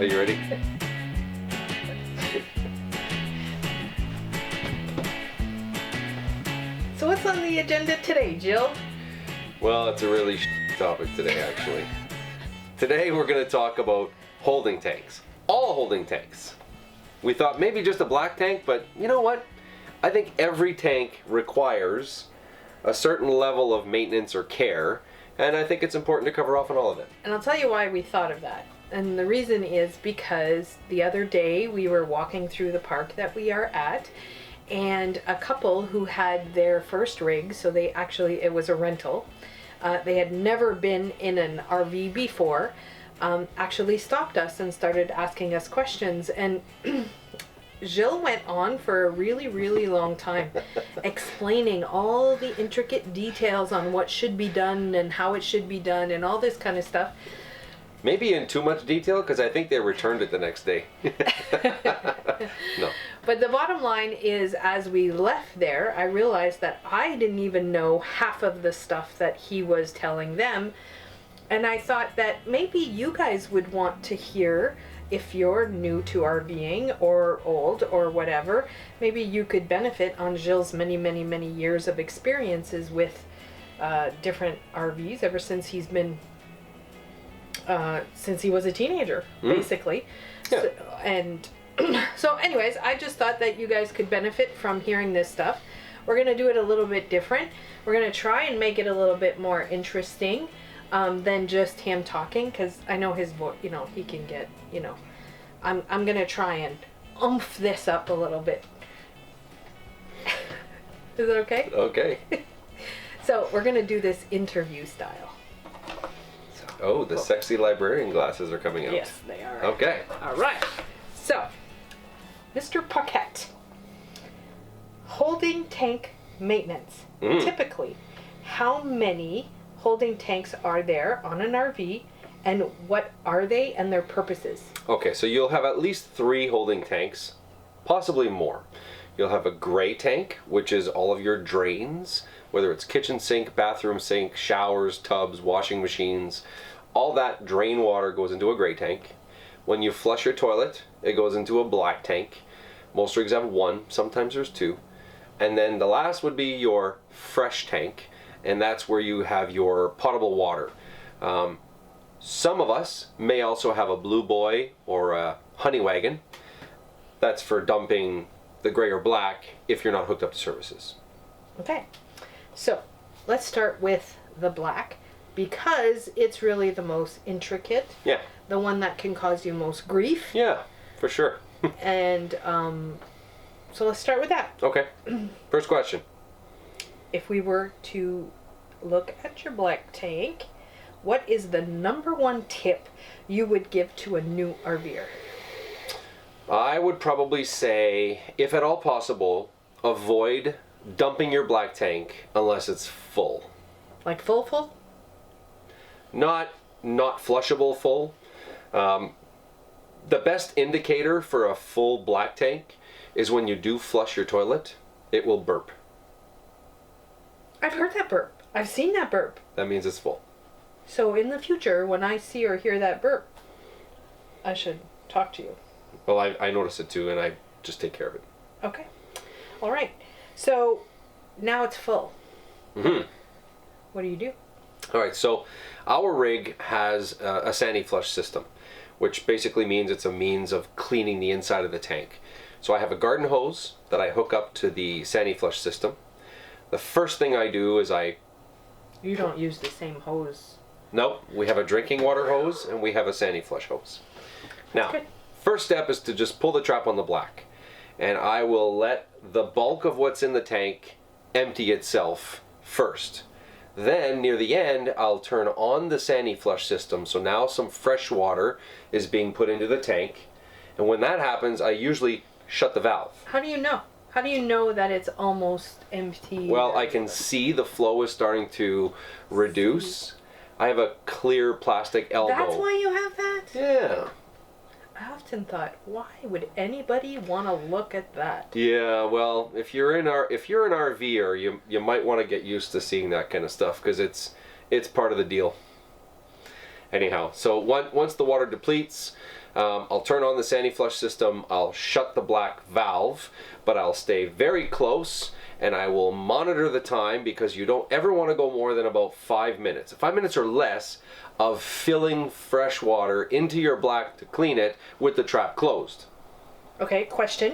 Are you ready? So what's on the agenda today, Jill? Well, it's a really topic today, actually. Today we're going to talk about holding tanks. All holding tanks. We thought maybe just a black tank, but you know what? I think every tank requires a certain level of maintenance or care, and I think it's important to cover off on all of it. And I'll tell you why we thought of that. And the reason is because the other day we were walking through the park that we are at, and a couple who had their first rig, so it was a rental. They had never been in an RV before, actually stopped us and started asking us questions. And Jill went on for a really, really long time explaining all the intricate details on what should be done and how it should be done and all this kind of stuff. Maybe in too much detail, because I think they returned it the next day. No. But the bottom line is, as we left there, I realized that I didn't even know half of the stuff that he was telling them. And I thought that maybe you guys would want to hear, if you're new to RVing or old or whatever, maybe you could benefit on Gilles' many, many, many years of experiences with different RVs ever since he's been, since he was a teenager, basically. Yeah. So anyways, I just thought that you guys could benefit from hearing this stuff. We're going to do it a little bit different. We're going to try and make it a little bit more interesting than just him talking, because I know his voice, he can get, I'm going to try and oomph this up a little bit. Is it okay? Okay. So we're going to do this interview style. Oh, the sexy librarian glasses are coming out. Yes, they are. Okay. All right. So, Mr. Paquette, holding tank maintenance. Typically, how many holding tanks are there on an RV, and what are they and their purposes? Okay, so you'll have at least 3 holding tanks, possibly more. You'll have a gray tank, which is all of your drains, whether it's kitchen sink, bathroom sink, showers, tubs, washing machines. All that drain water goes into a gray tank. When you flush your toilet, it goes into a black tank. Most rigs have 1, sometimes there's 2. And then the last would be your fresh tank, and that's where you have your potable water. Some of us may also have a Blue Boy or a Honey Wagon. That's for dumping the gray or black if you're not hooked up to services. Okay, so let's start with the black, because it's really the most intricate. Yeah. The one that can cause you most grief. Yeah, for sure. And so let's start with that. Okay. First question. If we were to look at your black tank, what is the #1 tip you would give to a new RVer? I would probably say, if at all possible, avoid dumping your black tank unless it's full. Like full? Not flushable full. The best indicator for a full black tank is when you do flush your toilet, it will burp. I've heard that burp. I've seen that burp. That means it's full. So in the future, when I see or hear that burp, I should talk to you. Well, I notice it too, and I just take care of it. Okay. All right. So now it's full. Mm-hmm. What do you do? All right, so our rig has a sandy flush system, which basically means it's a means of cleaning the inside of the tank. So I have a garden hose that I hook up to the sandy flush system. The first thing I do is You don't use the same hose. No, we have a drinking water hose and we have a sandy flush hose. Now, first step is to just pull the trap on the black. And I will let the bulk of what's in the tank empty itself first. Then, near the end, I'll turn on the sandy flush system. So now some fresh water is being put into the tank. And when that happens, I usually shut the valve. How do you know? How do you know that it's almost empty? Well, I can see the flow is starting to reduce. I have a clear plastic elbow. That's why you have that? Yeah. I often thought, why would anybody want to look at that? Yeah, well, if you're an RVer, you might want to get used to seeing that kind of stuff, because it's part of the deal. Anyhow, so once the water depletes, I'll turn on the Sani-Flush system, I'll shut the black valve, but I'll stay very close and I will monitor the time, because you don't ever want to go more than about 5 minutes. 5 minutes or less of filling fresh water into your black to clean it with the trap closed. Okay, question.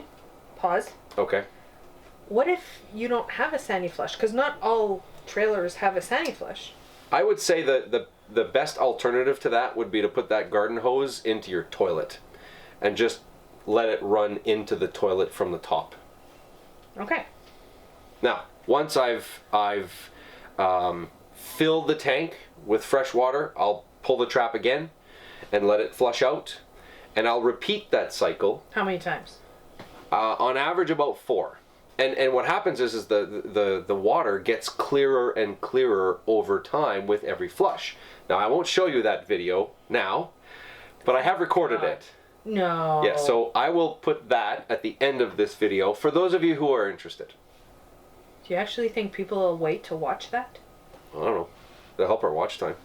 Pause. Okay. What if you don't have a Sani-Flush? Because not all trailers have a Sani-Flush. I would say the best alternative to that would be to put that garden hose into your toilet and just let it run into the toilet from the top. Okay. Now, once I've filled the tank with fresh water, I'll pull the trap again and let it flush out, and I'll repeat that cycle. How many times? On average, about 4. And what happens is the water gets clearer and clearer over time with every flush. Now, I won't show you that video now, but I have recorded it. No. Yeah, so I will put that at the end of this video for those of you who are interested. Do you actually think people will wait to watch that? I don't know. That'll help our watch time.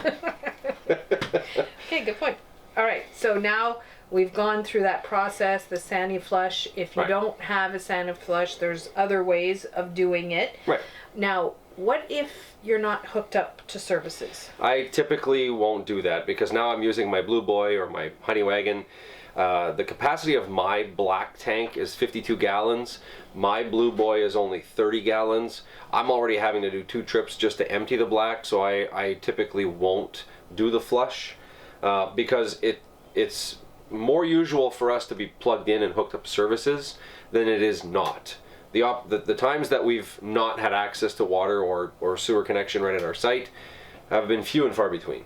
Okay, good point. All right, so now we've gone through that process, the Sani-Flush. If you Right. don't have a Sani-Flush, there's other ways of doing it. Right. Now, what if you're not hooked up to services? I typically won't do that because now I'm using my Blue Boy or my Honey Wagon. The capacity of my black tank is 52 gallons. My Blue Boy is only 30 gallons. I'm already having to do 2 trips just to empty the black, so I typically won't do the flush because it's more usual for us to be plugged in and hooked up to services than it is not. The times that we've not had access to water or sewer connection right at our site have been few and far between.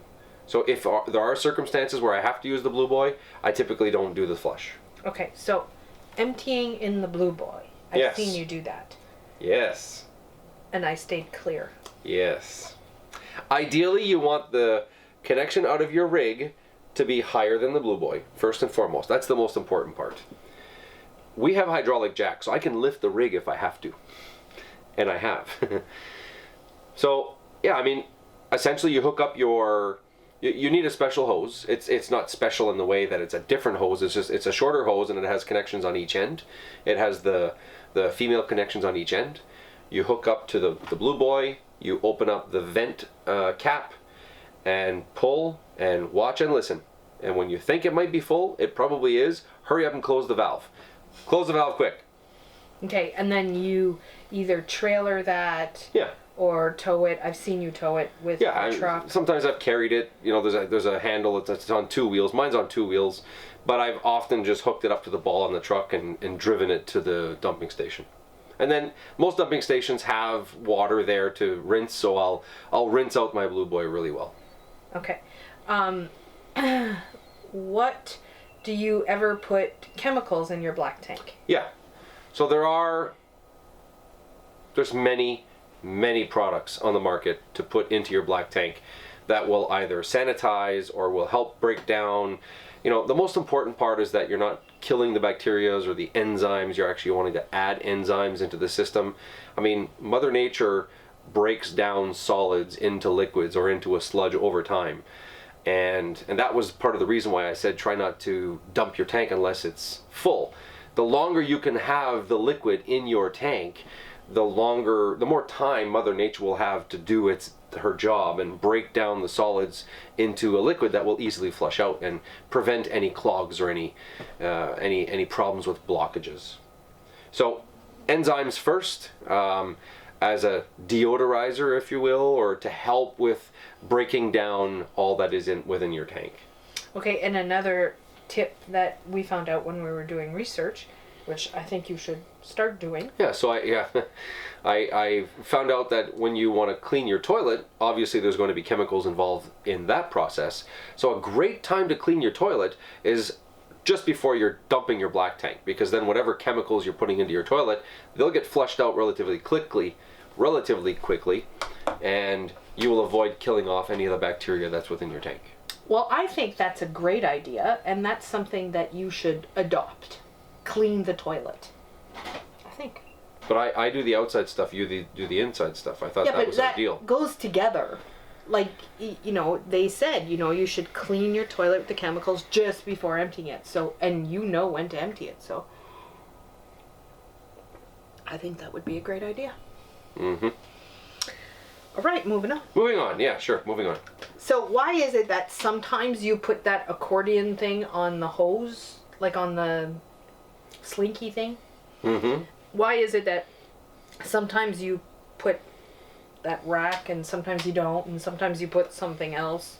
So if there are circumstances where I have to use the Blue Boy, I typically don't do the flush. Okay, so emptying in the Blue Boy. I've Yes. seen you do that. Yes. And I stayed clear. Yes. Ideally, you want the connection out of your rig to be higher than the Blue Boy, first and foremost. That's the most important part. We have hydraulic jacks, so I can lift the rig if I have to. And I have. So, yeah, I mean, essentially you hook up your... You need a special hose. It's not special in the way that it's a different hose. It's a shorter hose and it has connections on each end. It has the female connections on each end. You hook up to the Blue Boy. You open up the vent cap and pull and watch and listen. And when you think it might be full, it probably is. Hurry up and close the valve. Close the valve quick. Okay, and then you either trailer that Yeah. or tow it. I've seen you tow it with a truck. Sometimes I've carried it. You know, there's a handle that's on 2 wheels. Mine's on 2 wheels, but I've often just hooked it up to the ball on the truck and driven it to the dumping station. And then most dumping stations have water there to rinse, so I'll rinse out my Blue Boy really well. Okay. What do you ever put chemicals in your black tank? Yeah. So there's many products on the market to put into your black tank that will either sanitize or will help break down. You know, the most important part is that you're not killing the bacterias or the enzymes. You're actually wanting to add enzymes into the system. I mean, Mother Nature breaks down solids into liquids or into a sludge over time. And that was part of the reason why I said try not to dump your tank unless it's full. The longer you can have the liquid in your tank, the more time Mother Nature will have to do her job and break down the solids into a liquid that will easily flush out and prevent any clogs or any problems with blockages. So enzymes first, as a deodorizer, if you will, or to help with breaking down all that is within your tank. Okay, and another tip that we found out when we were doing research, which I think you should start doing. Yeah, so I found out that when you want to clean your toilet, obviously there's going to be chemicals involved in that process. So a great time to clean your toilet is just before you're dumping your black tank, because then whatever chemicals you're putting into your toilet, they'll get flushed out relatively quickly, and you will avoid killing off any of the bacteria that's within your tank. Well, I think that's a great idea, and that's something that you should adopt. Clean the toilet. I think. But I do the outside stuff, you do the inside stuff. I thought that was ideal. That goes together. like, you know, they said, you know, you should clean your toilet with the chemicals just before emptying it. So, and you know when to empty it. So, I think that would be a great idea. Mm-hmm. All right, moving on. Moving on. Yeah, sure. Moving on. So why is it that sometimes you put that accordion thing on the hose, like on the slinky thing? Mm-hmm. Why is it that sometimes you put that rack and sometimes you don't, and sometimes you put something else?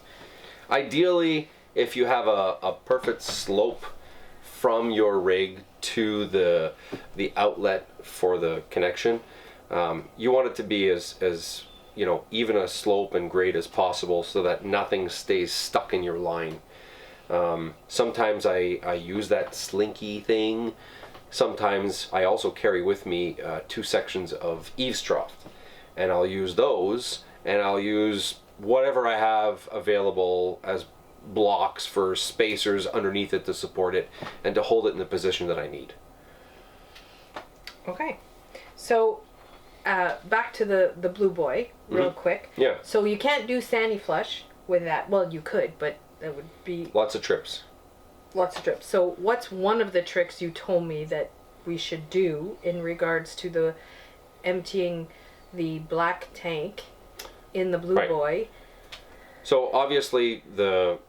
Ideally, if you have a perfect slope from your rig to the outlet for the connection, you want it to be as you know, even a slope and grade as possible so that nothing stays stuck in your line. Sometimes I use that slinky thing. Sometimes I also carry with me 2 sections of eaves trough, and I'll use those, and I'll use whatever I have available as blocks for spacers underneath it to support it and to hold it in the position that I need. Okay. So, back to the Blue Boy real quick. Yeah. So you can't do sandy flush with that. Well, you could, but that would be Lots of trips. lots of trips. So what's one of the tricks you told me that we should do in regards to the emptying the black tank in the Blue Right. Boy? So obviously the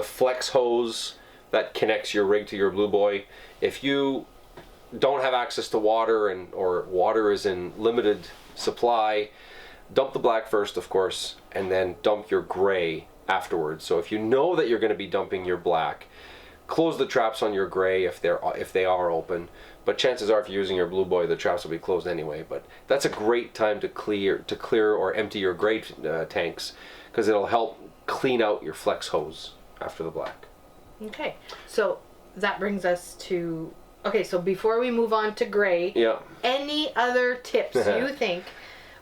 flex hose that connects your rig to your Blue Boy, if you don't have access to water or water is in limited supply, dump the black first, of course, and then dump your gray afterwards. So if you know that you're going to be dumping your black, close the traps on your gray if they are open. But chances are, if you're using your Blue Boy, the traps will be closed anyway. But that's a great time to clear or empty your gray tanks, because it'll help clean out your flex hose after the black. Okay. So that brings us to... Okay, so before we move on to gray, Yeah. any other tips you think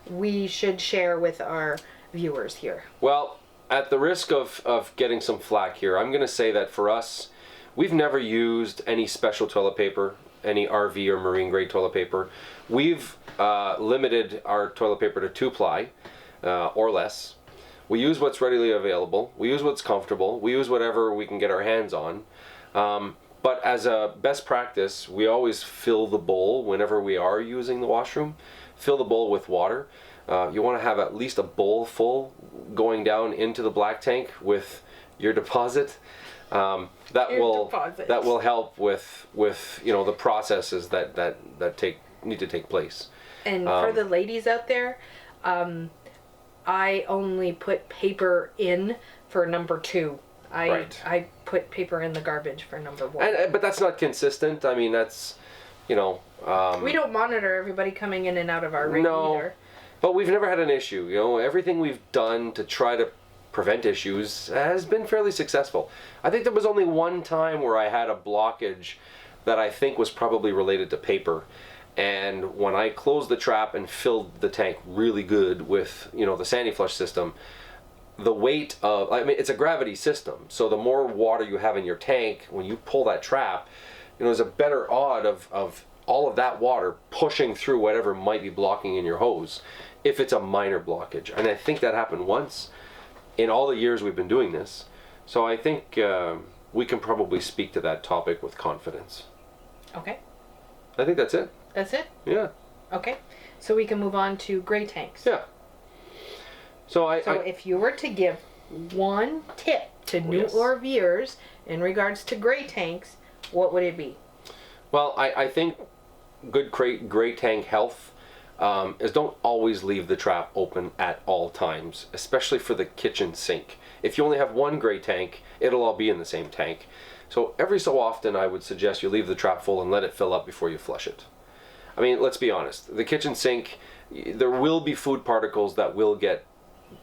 we should share with our viewers here? Well, at the risk of getting some flack here, I'm going to say that for us, we've never used any special toilet paper, any RV or marine grade toilet paper. We've limited our toilet paper to 2-ply or less. We use what's readily available. We use what's comfortable. We use whatever we can get our hands on. But as a best practice, we always fill the bowl whenever we are using the washroom. Fill the bowl with water. You want to have at least a bowl full going down into the black tank with your deposit. That will help with you know, the processes that need to take place. And for the ladies out there, I only put paper in for number 2. I put paper in the garbage for number 1. But that's not consistent. I mean, that's, you know... we don't monitor everybody coming in and out of our rig either. But we've never had an issue. You know, everything we've done to try to prevent issues has been fairly successful. I think there was only one time where I had a blockage that I think was probably related to paper. And when I closed the trap and filled the tank really good with, you know, the sandy flush system, the weight of, I mean, it's a gravity system, so the more water you have in your tank, when you pull that trap, you know, there's a better odd of all of that water pushing through whatever might be blocking in your hose, if it's a minor blockage. And I think that happened once in all the years we've been doing this. So I think we can probably speak to that topic with confidence. Okay. I think that's it. That's it? Yeah. Okay. So we can move on to gray tanks. Yeah. So if you were to give one tip to new yes. RVers in regards to gray tanks, what would it be? Well, I think good gray tank health is don't always leave the trap open at all times, especially for the kitchen sink. If you only have one gray tank, it'll all be in the same tank. So every so often I would suggest you leave the trap full and let it fill up before you flush it. I mean, let's be honest. The kitchen sink, there will be food particles that will get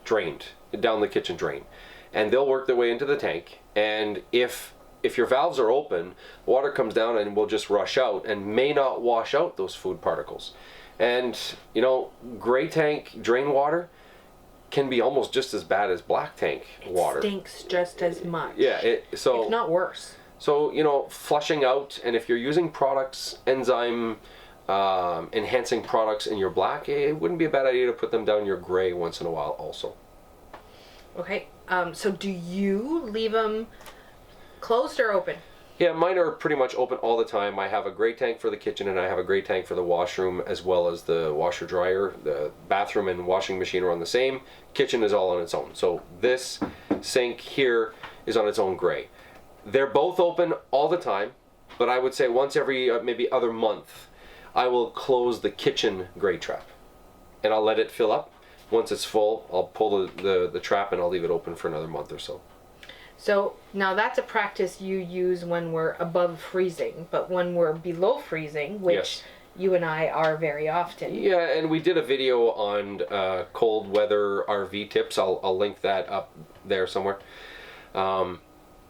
drained down the kitchen drain, and they'll work their way into the tank. And if your valves are open, water comes down and will just rush out and may not wash out those food particles. And you know, gray tank drain water can be almost just as bad as black tank water. It stinks just as much. Yeah, if not worse. So, you know, flushing out, and if you're using products, enzyme enhancing products in your black, it wouldn't be a bad idea to put them down your gray once in a while also. Okay. So do you leave them closed or open? Yeah, mine are pretty much open all the time. I have a gray tank for the kitchen and I have a gray tank for the washroom as well as the washer dryer. The bathroom and washing machine are on the same. Kitchen is all on its own. So this sink here is on its own gray. They're both open all the time, but I would say once every maybe other month, I will close the kitchen gray trap and I'll let it fill up. Once it's full, I'll pull the trap and I'll leave it open for another month or so. So now that's a practice you use when we're above freezing, but when we're below freezing, which Yes. you and I are very often. Yeah, and we did a video on cold weather RV tips. I'll link that up there somewhere.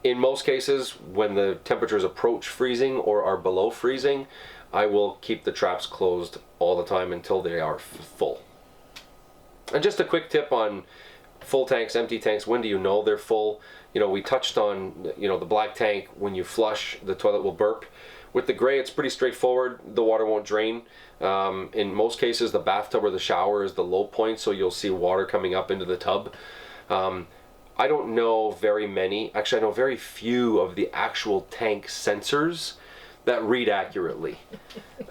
In most cases, when the temperatures approach freezing or are below freezing, I will keep the traps closed all the time until they are full. And just a quick tip on full tanks, empty tanks. When do you know they're full? You know, we touched on, you know, the black tank. When you flush, the toilet will burp. With the gray, it's pretty straightforward. The water won't drain. In most cases, the bathtub or the shower is the low point, so you'll see water coming up into the tub. I don't know very many. Actually, I know very few of the actual tank sensors that read accurately.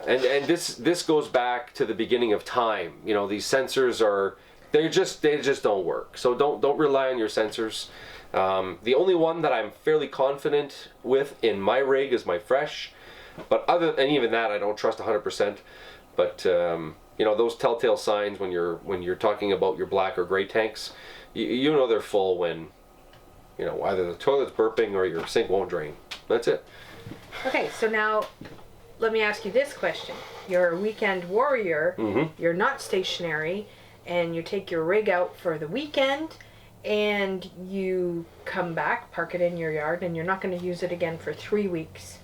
and this goes back to the beginning of time. You know, these sensors they just don't work. So don't rely on your sensors. The only one that I'm fairly confident with in my rig is my Fresh, but even that I don't trust 100%. But you know, those telltale signs when you're talking about your black or gray tanks, you know they're full when, you know, either the toilet's burping or your sink won't drain. That's it. Okay, so now let me ask you this question. You're a weekend warrior, you're not stationary, and you take your rig out for the weekend, and you come back, park it in your yard, and you're not going to use it again for 3 weeks.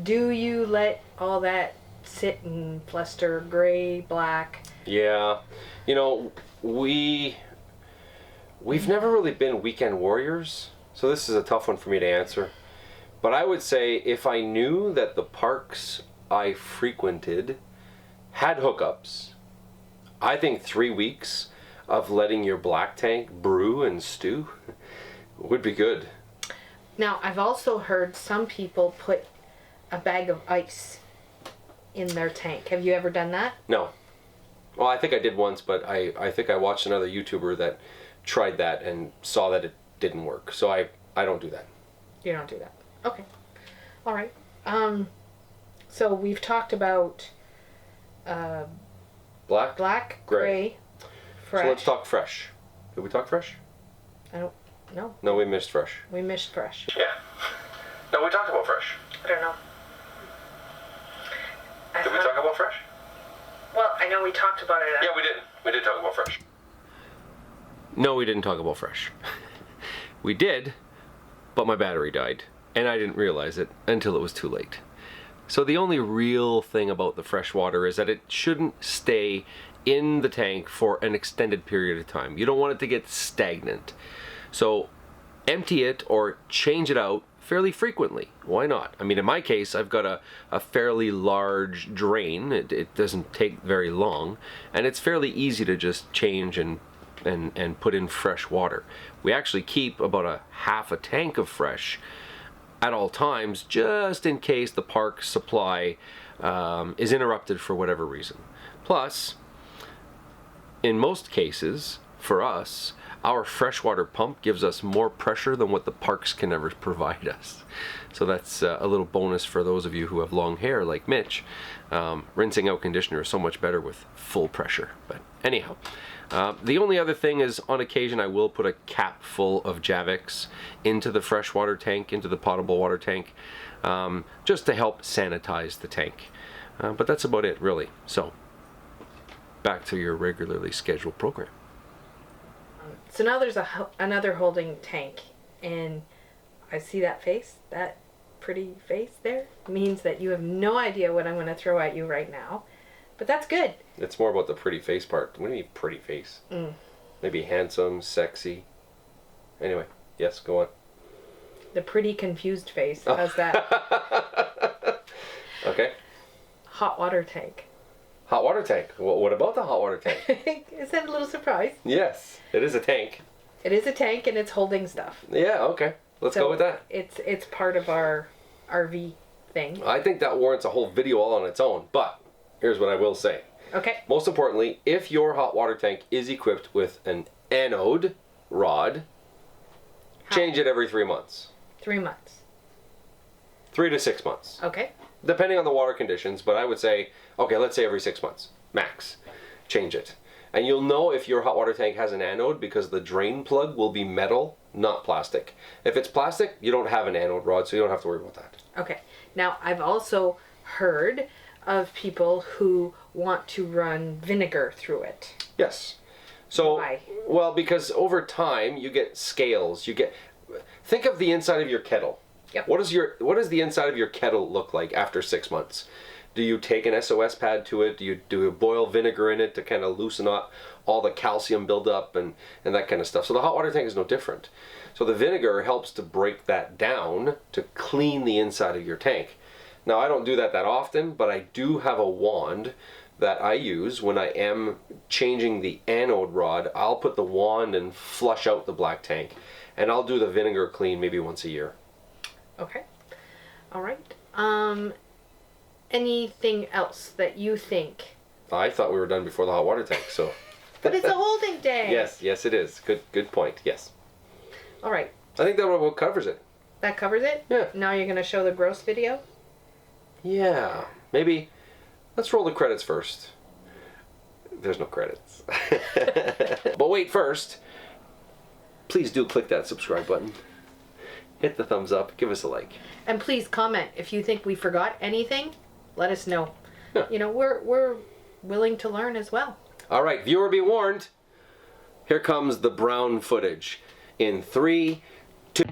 Do you let all that sit and fluster, gray, black? Yeah. You know, we've never really been weekend warriors, so this is a tough one for me to answer. But I would say if I knew that the parks I frequented had hookups, I think 3 weeks of letting your black tank brew and stew would be good. Now, I've also heard some people put a bag of ice in their tank. Have you ever done that? No. Well, I think I did once, but I think I watched another YouTuber that tried that and saw that it didn't work. So I don't do that. You don't do that. Okay. All right. So we've talked about black, gray, fresh. So let's talk Fresh. Did we talk Fresh? I don't know. No, we missed Fresh. We missed fresh. Yeah. No, we talked about Fresh. I don't know. Did we talk about Fresh? Well, I know we talked about it. Yeah, we did. We did talk about Fresh. No, we didn't talk about Fresh. We did, but my battery died, and I didn't realize it until it was too late. So the only real thing about the fresh water is that it shouldn't stay in the tank for an extended period of time. You don't want it to get stagnant. So empty it or change it out fairly frequently. Why not? I mean, in my case, I've got a fairly large drain. It doesn't take very long, and it's fairly easy to just change and put in fresh water. We actually keep about a half a tank of fresh at all times, just in case the park supply is interrupted for whatever reason. Plus, in most cases, for us, our freshwater pump gives us more pressure than what the parks can ever provide us. So that's a little bonus for those of you who have long hair like Mitch. Rinsing out conditioner is so much better with full pressure. But anyhow, the only other thing is on occasion I will put a cap full of Javix into the freshwater tank, into the potable water tank, just to help sanitize the tank. But that's about it, really. So back to your regularly scheduled program. So now there's another holding tank, and I see that face, that pretty face there, means that you have no idea what I'm going to throw at you right now. But that's good. It's more about the pretty face part. What do you mean pretty face? Maybe handsome, sexy. Anyway, yes, go on. The pretty confused face. How's that? Okay. Hot water tank. Hot water tank. What about the hot water tank? Is that a little surprise? Yes, it is a tank. It is a tank and it's holding stuff. Yeah, okay. Let's go with that. It's part of our RV thing. I think that warrants a whole video all on its own, but here's what I will say. Okay. Most importantly, if your hot water tank is equipped with an anode rod, change it every 3 months. 3 months. 3 to 6 months. Okay. Depending on the water conditions, but I would say, okay, let's say every 6 months, max. Change it. And you'll know if your hot water tank has an anode because the drain plug will be metal, not plastic. If it's plastic, you don't have an anode rod, so you don't have to worry about that. Okay. Now, I've also heard of people who want to run vinegar through it. Yes. So, Why? well, because over time you get scales. Think of the inside of your kettle. Yep. What does the inside of your kettle look like after 6 months? Do you take an SOS pad to it? Do you boil vinegar in it to kind of loosen up all the calcium buildup and that kind of stuff? So the hot water tank is no different. So the vinegar helps to break that down to clean the inside of your tank. Now I don't do that often, but I do have a wand that I use when I am changing the anode rod. I'll put the wand and flush out the black tank, and I'll do the vinegar clean maybe once a year. Okay. All right. Anything else that you think? I thought we were done before the hot water tank, so. But it's a holding tank. Yes, it is. Good point. Yes. All right. I think that about covers it. That covers it? Yeah. Now you're going to show the gross video? Yeah. Maybe let's roll the credits first. There's no credits. But wait, first, please do click that subscribe button. Hit the thumbs up. Give us a like. And please comment if you think we forgot anything. Let us know. Yeah. You know, we're willing to learn as well. All right, viewer be warned. Here comes the brown footage in 3, 2...